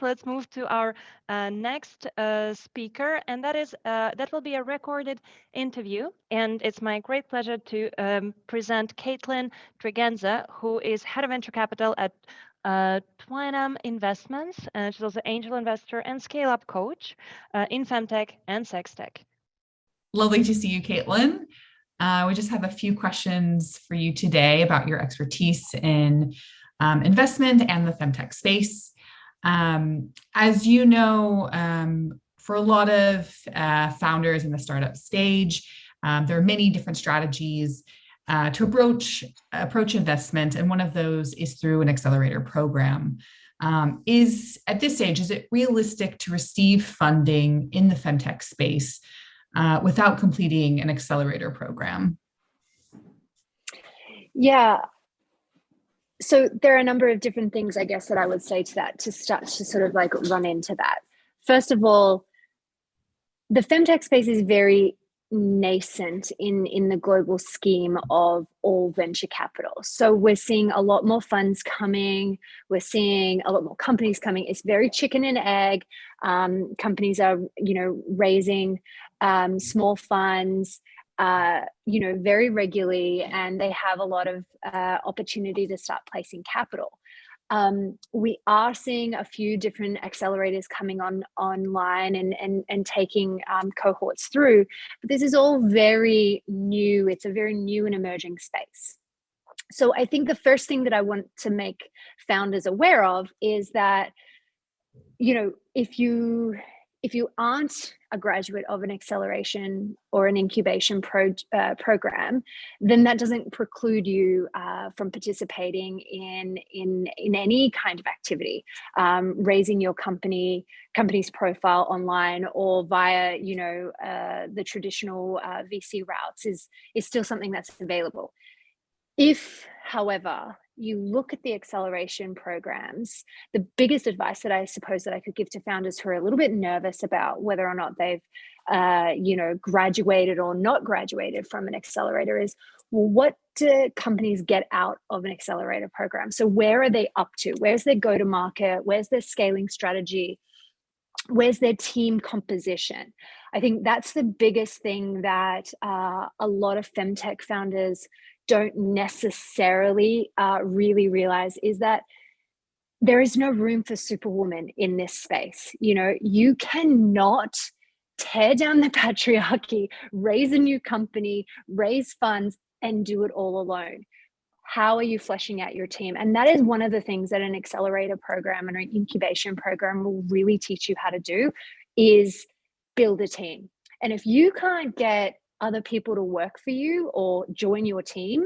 let's move to our next speaker, and that will be a recorded interview. And it's my great pleasure to present Kaitlyn Tregenza, who is head of venture capital at Twinam Investments. She's also angel investor and scale-up coach in FemTech and Sextech. Lovely to see you, Kaitlyn. We just have a few questions for you today about your expertise in investment and the FemTech space. As you know, for a lot of founders in the startup stage, there are many different strategies to approach investment, and one of those is through an accelerator program. At this stage, is it realistic to receive funding in the FemTech space without completing an accelerator program? Yeah. So there are a number of different things, I guess, that I would say to that to start to sort of like run into that. First of all, the FemTech space is very nascent in the global scheme of all venture capital. So we're seeing a lot more funds coming. We're seeing a lot more companies coming. It's very chicken and egg. Companies are, raising small funds, very regularly, and they have a lot of opportunity to start placing capital. We are seeing a few different accelerators coming online and taking cohorts through, but this is all very new. It's a very new and emerging space. So I think the first thing that I want to make founders aware of is that, if you aren't a graduate of an acceleration or an incubation program, then that doesn't preclude you from participating in any kind of activity, raising your company's profile online or via the traditional VC routes is still something that's available. If, however, you look at the acceleration programs, the biggest advice that I suppose that I could give to founders who are a little bit nervous about whether or not they've, graduated or not graduated from an accelerator is, well, what do companies get out of an accelerator program? So where are they up to? Where's their go-to-market? Where's their scaling strategy? Where's their team composition? I think that's the biggest thing that a lot of FemTech founders don't necessarily really realize, is that there is no room for superwoman in this space. You cannot tear down the patriarchy, raise a new company, raise funds, and do it all alone. How are you fleshing out your team? And that is one of the things that an accelerator program and an incubation program will really teach you how to do, is build a team. And if you can't get other people to work for you or join your team,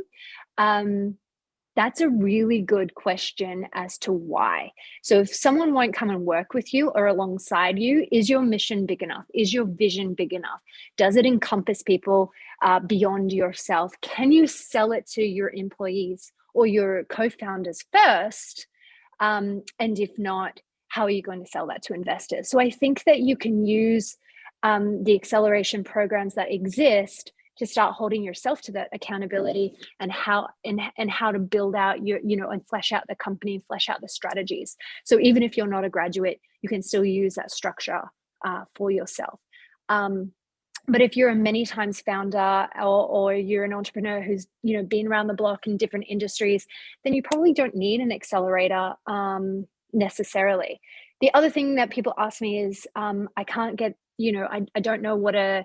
that's a really good question as to why. So if someone won't come and work with you or alongside you, is your mission big enough? Is your vision big enough? Does it encompass people beyond yourself? Can you sell it to your employees or your co-founders first? And if not, how are you going to sell that to investors? So I think that you can use the acceleration programs that exist to start holding yourself to that accountability, and how to build out your, and flesh out the company and flesh out the strategies. So even if you're not a graduate, you can still use that structure for yourself. But if you're a many times founder, or you're an entrepreneur who's been around the block in different industries, then you probably don't need an accelerator necessarily. The other thing that people ask me is, I can't get, I don't know what a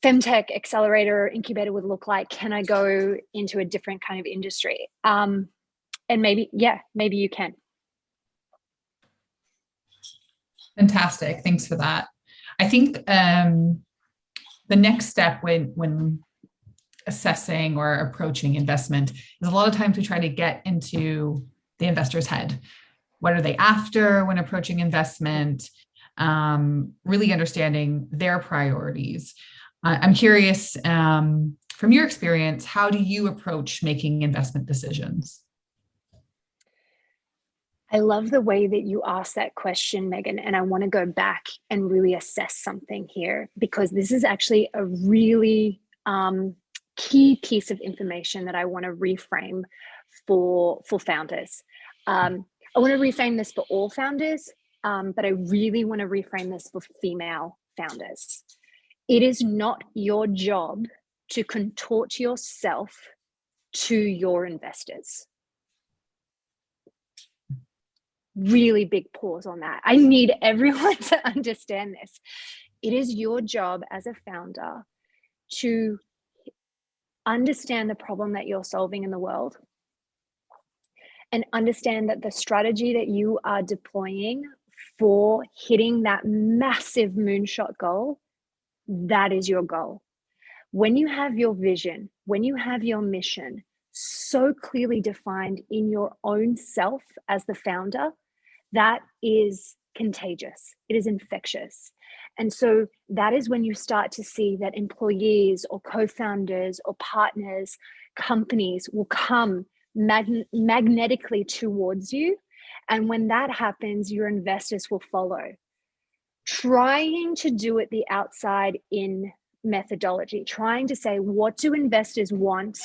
FemTech accelerator or incubator would look like. Can I go into a different kind of industry? And maybe you can. Fantastic. Thanks for that. I think the next step when assessing or approaching investment is, a lot of times we try to get into the investor's head. What are they after when approaching investment? Really understanding their priorities. I'm curious, from your experience, how do you approach making investment decisions? I love the way that you asked that question, Megan, and I want to go back and really assess something here, because this is actually a really key piece of information that I want to reframe for founders. I want to reframe this for all founders, but I really want to reframe this for female founders. It is not your job to contort yourself to your investors. Really big pause on that. I need everyone to understand this. It is your job as a founder to understand the problem that you're solving in the world and understand that the strategy that you are deploying for hitting that massive moonshot goal, that is your goal. When you have your vision, when you have your mission so clearly defined in your own self as the founder, that is contagious. It is infectious. And so that is when you start to see that employees or co-founders or partners, companies will come magnetically towards you. And when that happens, your investors will follow. Trying to do it the outside in methodology, trying to say, what do investors want?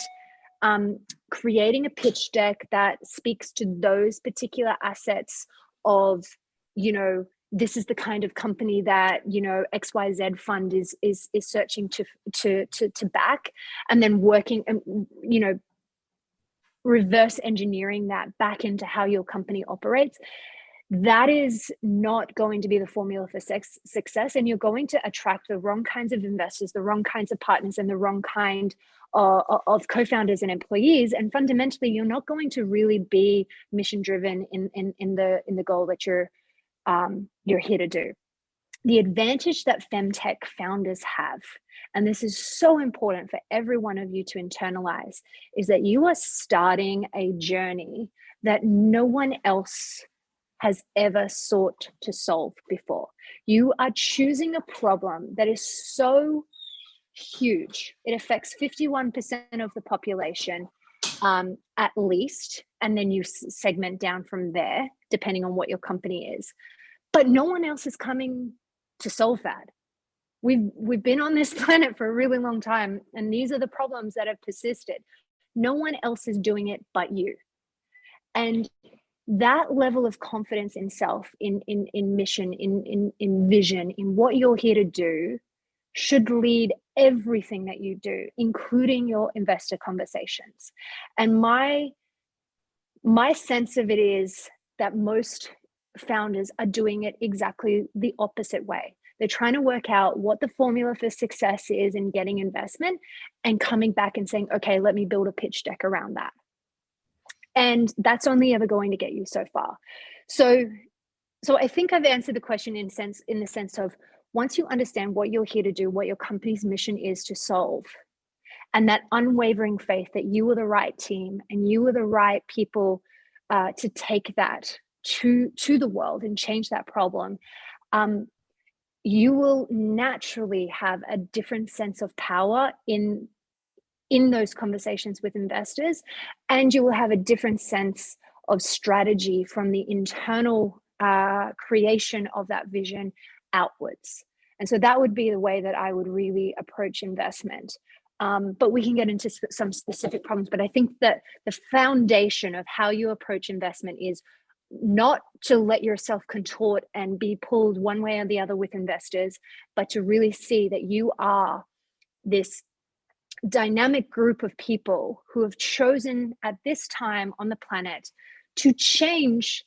Creating a pitch deck that speaks to those particular assets of, this is the kind of company that, XYZ fund is searching to back, and then working and, reverse engineering that back into how your company operates. That is not going to be the formula for success, and you're going to attract the wrong kinds of investors, the wrong kinds of partners, and the wrong kind of co-founders and employees. And fundamentally, you're not going to really be mission driven in the goal that you're here to do. The advantage that FemTech founders have, and this is so important for every one of you to internalize, is that you are starting a journey that no one else has ever sought to solve before. You are choosing a problem that is so huge. It affects 51% of the population, at least, and then you segment down from there, depending on what your company is. But no one else is coming to solve that. We've been on this planet for a really long time, and these are the problems that have persisted. No one else is doing it but you. And that level of confidence in self, in mission, in vision, in what you're here to do, should lead everything that you do, including your investor conversations. And my sense of it is that most founders are doing it exactly the opposite way. They're trying to work out what the formula for success is in getting investment, and coming back and saying, okay, let me build a pitch deck around that. And that's only ever going to get you so far. So I think I've answered the question in the sense of, once you understand what you're here to do, what your company's mission is to solve, and that unwavering faith that you are the right team and you are the right people to take that to the world and change that problem, you will naturally have a different sense of power in those conversations with investors, and you will have a different sense of strategy from the internal creation of that vision outwards. And so that would be the way that I would really approach investment. But we can get into some specific problems. But I think that the foundation of how you approach investment is not to let yourself contort and be pulled one way or the other with investors, but to really see that you are this dynamic group of people who have chosen at this time on the planet to change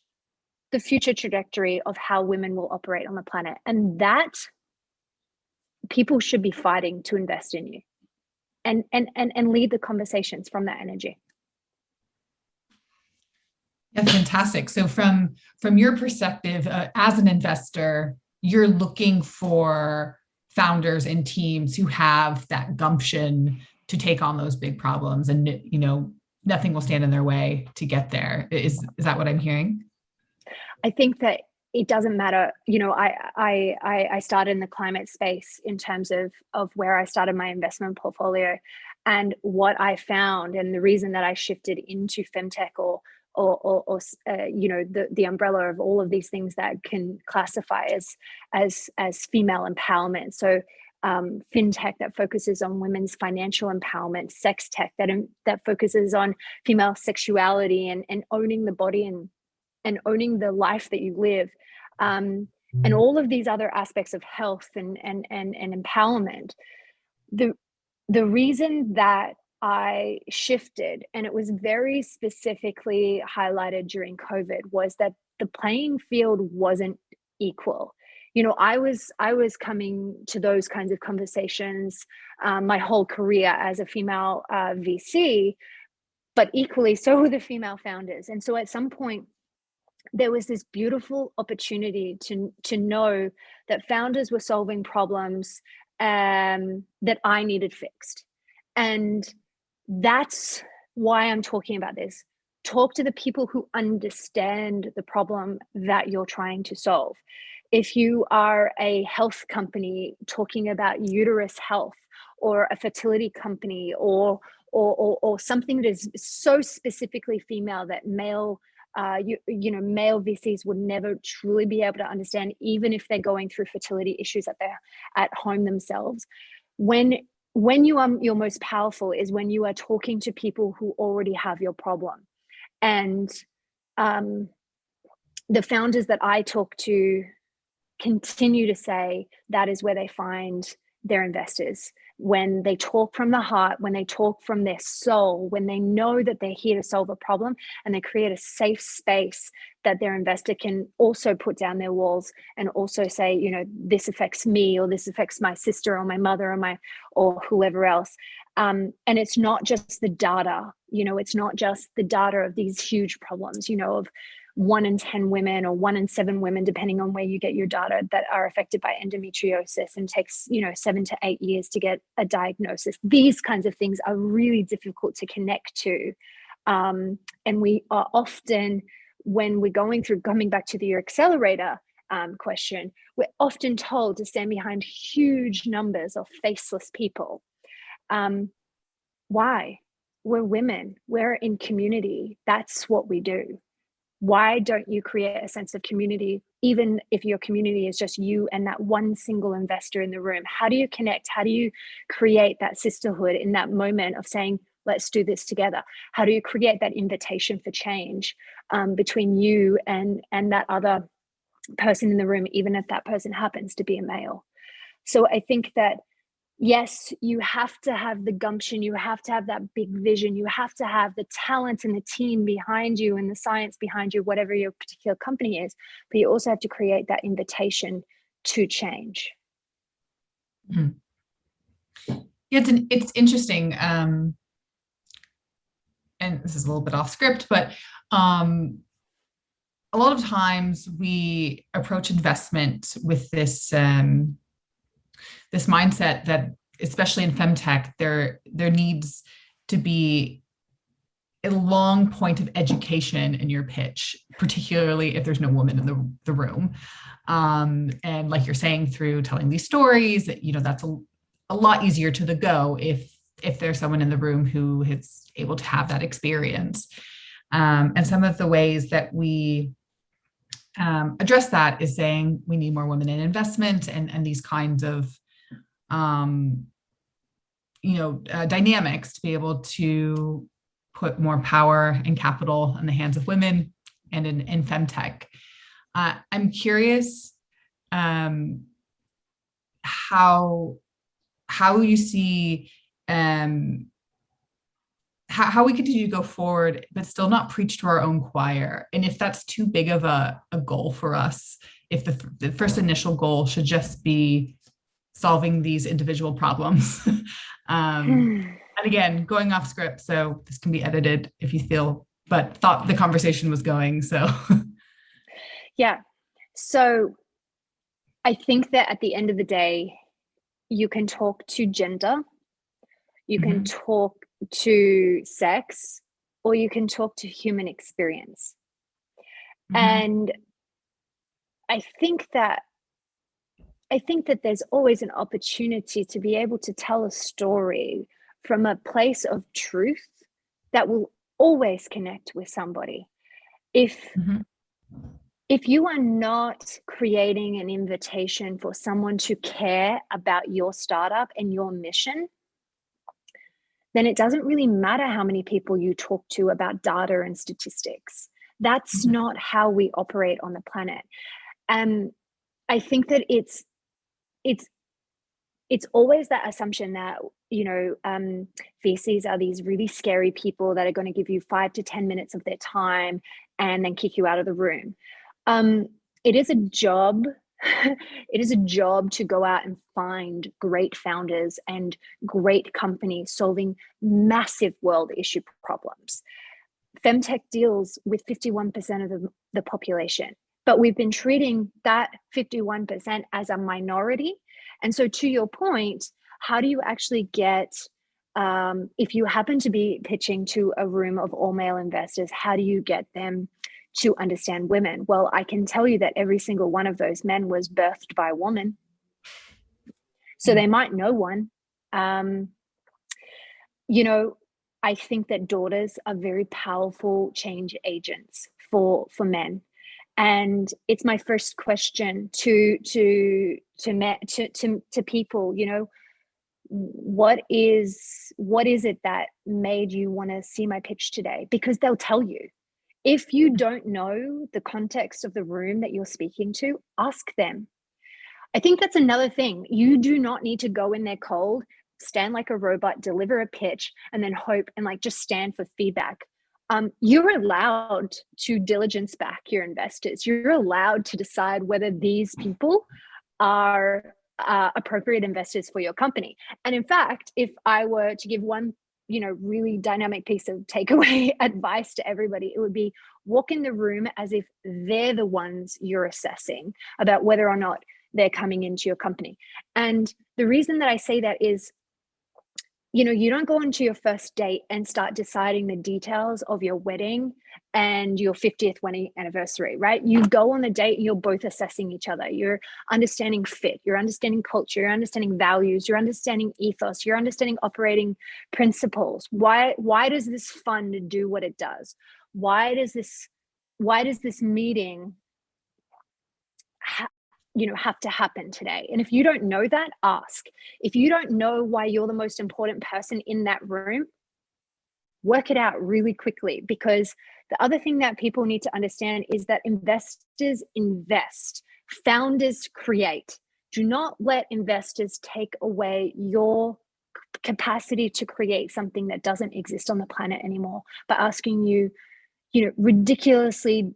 the future trajectory of how women will operate on the planet. And that people should be fighting to invest in you and lead the conversations from that energy. That's fantastic. So from your perspective, as an investor, you're looking for founders and teams who have that gumption to take on those big problems, and nothing will stand in their way to get there. Is that what I'm hearing? I think that it doesn't matter. I started in the climate space in terms of where I started my investment portfolio, and what I found, and the reason that I shifted into FemTech or the umbrella of all of these things that can classify as female empowerment. So fintech that focuses on women's financial empowerment, sex tech that focuses on female sexuality and owning the body and owning the life that you live. and all of these other aspects of health and empowerment. The reason that I shifted, and it was very specifically highlighted during COVID, was that the playing field wasn't equal. You know, I was coming to those kinds of conversations my whole career as a female VC, but equally so were the female founders. And so at some point, there was this beautiful opportunity to know that founders were solving problems that I needed fixed. And that's why I'm talking about this. Talk to the people who understand the problem that you're trying to solve. If you are a health company talking about uterus health, or a fertility company, or something that is so specifically female that male male VCs would never truly be able to understand, even if they're going through fertility issues at home themselves. When you are your most powerful is when you are talking to people who already have your problem. And the founders that I talk to continue to say that is where they find their investors. When they talk from the heart, when they talk from their soul, when they know that they're here to solve a problem, and they create a safe space that their investor can also put down their walls and also say, you know, this affects me, or this affects my sister or my mother or whoever else. And it's not just the data, you know, it's not just the data of these huge problems, you know, of 1 in 10 women or 1 in 7 women, depending on where you get your data, that are affected by endometriosis, and takes, you know, 7 to 8 years to get a diagnosis. These kinds of things are really difficult to connect to. And we are often, when we're coming back to your accelerator question, we're often told to stand behind huge numbers of faceless people. Why? We're women, we're in community. That's what we do. Why don't you create a sense of community, even if your community is just you and that one single investor in the room? How do you connect? How do you create that sisterhood in that moment of saying, let's do this together? How do you create that invitation for change between you and that other person in the room, even if that person happens to be a male? So I think that, yes, you have to have the gumption, you have to have that big vision, you have to have the talent and the team behind you and the science behind you, whatever your particular company is, but you also have to create that invitation to change. Mm-hmm. It's interesting, and this is a little bit off script, but a lot of times we approach investment with this this mindset that, especially in FemTech, there needs to be a long point of education in your pitch, particularly if there's no woman in the room. And like you're saying, through telling these stories, you know, that's a lot easier to the go if there's someone in the room who is able to have that experience. And some of the ways that we address that is saying we need more women in investment, and these kinds of dynamics to be able to put more power and capital in the hands of women and in FemTech. I'm curious how you see how we continue to go forward, but still not preach to our own choir. And if that's too big of a goal for us, if the first initial goal should just be solving these individual problems. And again, going off script, so this can be edited if you feel, but thought the conversation was going, so. Yeah, so I think that at the end of the day, you can talk to gender, you can talk to sex, or you can talk to human experience. And I think that there's always an opportunity to be able to tell a story from a place of truth that will always connect with somebody. If you are not creating an invitation for someone to care about your startup and your mission, then it doesn't really matter how many people you talk to about data and statistics. That's not how we operate on the planet. I think that it's always that assumption that, VCs are these really scary people that are going to give you 5 to 10 minutes of their time and then kick you out of the room. It is a job. It is a job to go out and find great founders and great companies solving massive world issue problems. FemTech deals with 51% of the population, but we've been treating that 51% as a minority. And so, to your point, how do you actually get, if you happen to be pitching to a room of all male investors, how do you get them to understand women? Well, I can tell you that every single one of those men was birthed by a woman. So they might know one. I think that daughters are very powerful change agents for men. And it's my first question to people, what is it that made you want to see my pitch today? Because they'll tell you. If you don't know the context of the room that you're speaking to, ask them. I think that's another thing. You do not need to go in there cold, stand like a robot, deliver a pitch, and then hope and just stand for feedback. You're allowed to diligence back your investors. You're allowed to decide whether these people are appropriate investors for your company. And in fact, if I were to give one really dynamic piece of takeaway advice to everybody, it would be walk in the room as if they're the ones you're assessing about whether or not they're coming into your company. And the reason that I say that is, you don't go into your first date and start deciding the details of your wedding and your 50th wedding anniversary, right? You go on a date and you're both assessing each other. You're understanding fit, you're understanding culture, you're understanding values, you're understanding ethos, you're understanding operating principles. Why does this fund do what it does? Why does this meeting have to happen today? And if you don't know that, ask. If you don't know why you're the most important person in that room, work it out really quickly. Because the other thing that people need to understand is that investors invest, founders create. Do not let investors take away your capacity to create something that doesn't exist on the planet anymore by asking you, ridiculously,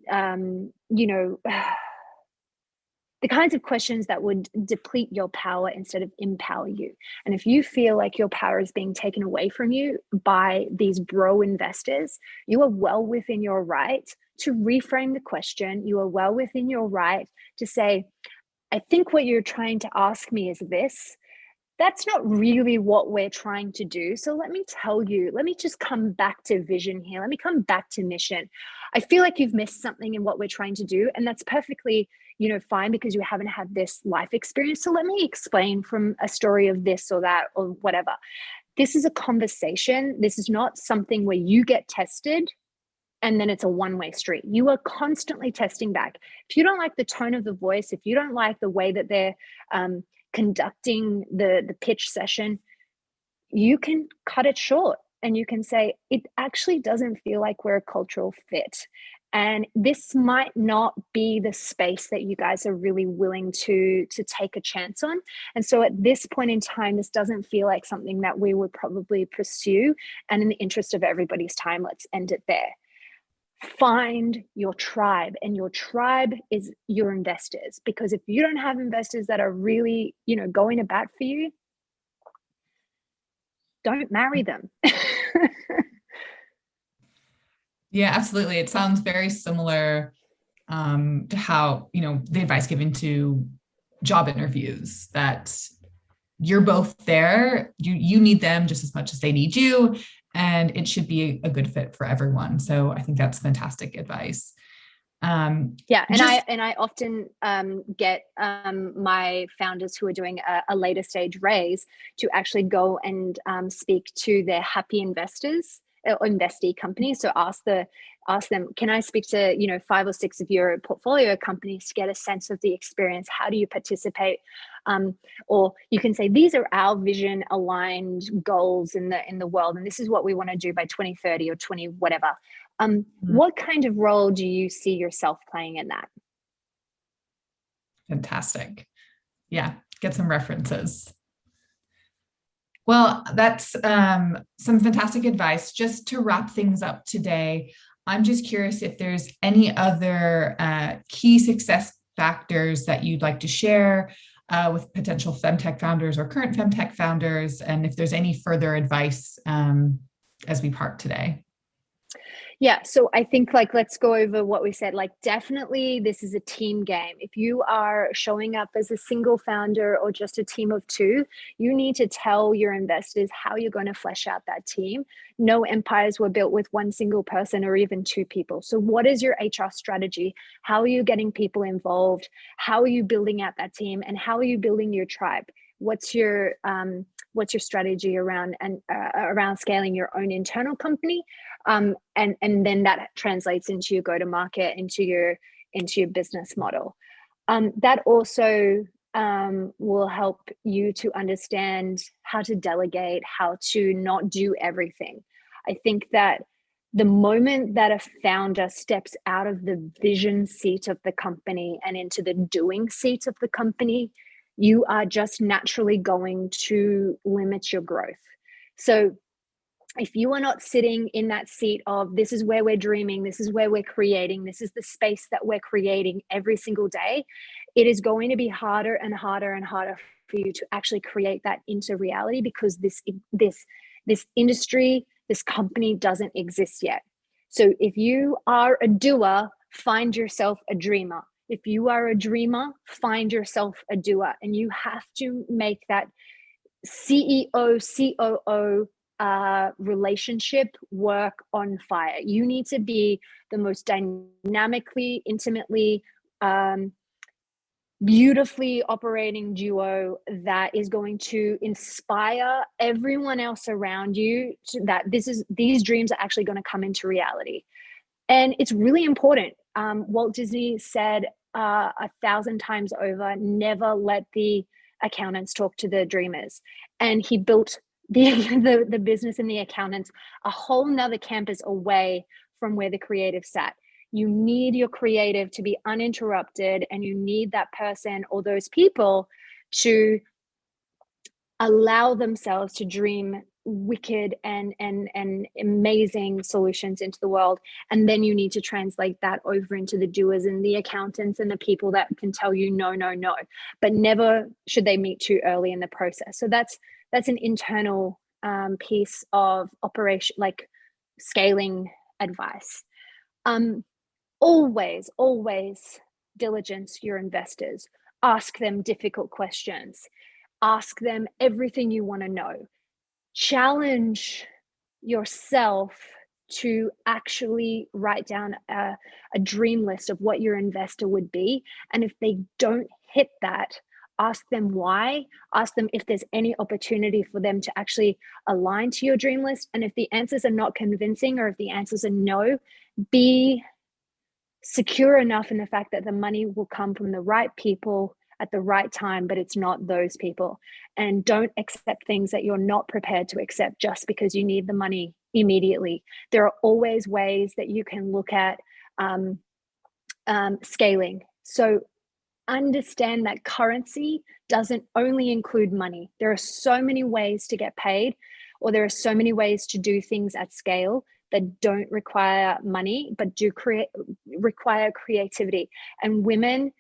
the kinds of questions that would deplete your power instead of empower you. And if you feel like your power is being taken away from you by these bro investors, you are well within your right to reframe the question. You are well within your right to say, I think what you're trying to ask me is this. That's not really what we're trying to do. So let me tell you, let me just come back to vision here. Let me come back to mission. I feel like you've missed something in what we're trying to do. And that's perfectly, fine, because you haven't had this life experience. So let me explain from a story of this or that or whatever. This is a conversation. This is not something where you get tested and then it's a one-way street. You are constantly testing back. If you don't like the tone of the voice, if you don't like the way that they're conducting the pitch session, you can cut it short and you can say, it actually doesn't feel like we're a cultural fit. And this might not be the space that you guys are really willing to take a chance on. And so at this point in time, this doesn't feel like something that we would probably pursue. And in the interest of everybody's time, let's end it there. Find your tribe, and your tribe is your investors. Because if you don't have investors that are really, going to bat for you, don't marry them. Yeah, absolutely. It sounds very similar to how, the advice given to job interviews, that you're both there. You need them just as much as they need you, and it should be a good fit for everyone. So I think that's fantastic advice. Yeah, and I often get my founders who are doing a later stage raise to actually go and speak to their happy investors or investee companies. So ask them, can I speak to 5 or 6 of your portfolio companies to get a sense of the experience? How do you participate? Or you can say, these are our vision aligned goals in the world, and this is what we want to do by 2030 or 20 whatever. What kind of role do you see yourself playing in that? Fantastic. Yeah, get some references. Well, that's some fantastic advice. Just to wrap things up today, I'm just curious if there's any other key success factors that you'd like to share with potential FemTech founders or current FemTech founders, and if there's any further advice as we part today. Yeah, so I think let's go over what we said. Definitely this is a team game. If you are showing up as a single founder or just a team of two, you need to tell your investors how you're going to flesh out that team. No empires were built with one single person or even two people. So what is your HR strategy? How are you getting people involved? How are you building out that team? And how are you building your tribe? What's your strategy around scaling your own internal company, and then that translates into your go-to-market, into your business model. That also will help you to understand how to delegate, how to not do everything. I think that the moment that a founder steps out of the vision seat of the company and into the doing seat of the company, you are just naturally going to limit your growth. So if you are not sitting in that seat of this is where we're dreaming, this is where we're creating, this is the space that we're creating every single day, it is going to be harder and harder and harder for you to actually create that into reality, because this industry, this company doesn't exist yet. So if you are a doer, find yourself a dreamer. If you are a dreamer, find yourself a doer, and you have to make that CEO, COO relationship work on fire. You need to be the most dynamically, intimately, beautifully operating duo that is going to inspire everyone else around you that these dreams are actually going to come into reality. And it's really important. Walt Disney said 1,000 times over, never let the accountants talk to the dreamers. And he built the business and the accountants a whole nother campus away from where the creative sat. You need your creative to be uninterrupted, and you need that person or those people to allow themselves to dream wicked and amazing solutions into the world. And then you need to translate that over into the doers and the accountants and the people that can tell you no, but never should they meet too early in the process. So that's an internal piece of operation, like scaling advice. Always diligence your investors. Ask them difficult questions. Ask them everything you want to know. Challenge yourself to actually write down a dream list of what your investor would be. And if they don't hit that, ask them why. Ask them if there's any opportunity for them to actually align to your dream list. And if the answers are not convincing, or if the answers are no, be secure enough in the fact that the money will come from the right people at the right time, but it's not those people. And don't accept things that you're not prepared to accept just because you need the money immediately. There are always ways that you can look at scaling. So understand that currency doesn't only include money. There are so many ways to get paid, or there are so many ways to do things at scale that don't require money, but do require creativity. And women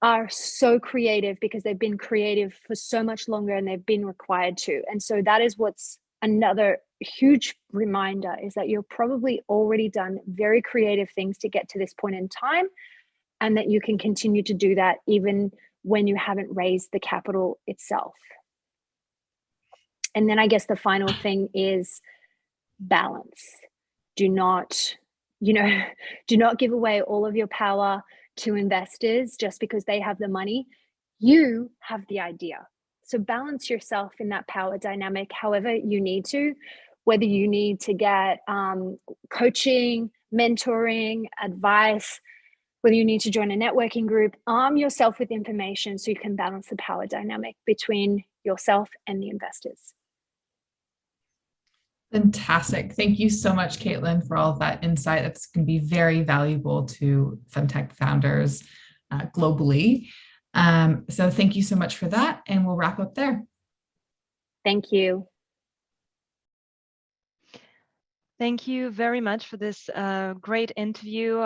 are so creative because they've been creative for so much longer and they've been required to. And so that is what's another huge reminder, is that you've probably already done very creative things to get to this point in time, and that you can continue to do that even when you haven't raised the capital itself. And then I guess the final thing is balance. Do not give away all of your power to investors just because they have the money. You have the idea. So balance yourself in that power dynamic however you need to, whether you need to get coaching, mentoring, advice, whether you need to join a networking group. Arm yourself with information so you can balance the power dynamic between yourself and the investors. Fantastic. Thank you so much, Kaitlyn, for all of that insight. That's going to be very valuable to FemTech founders globally. So thank you so much for that, and we'll wrap up there. Thank you. Thank you very much for this great interview.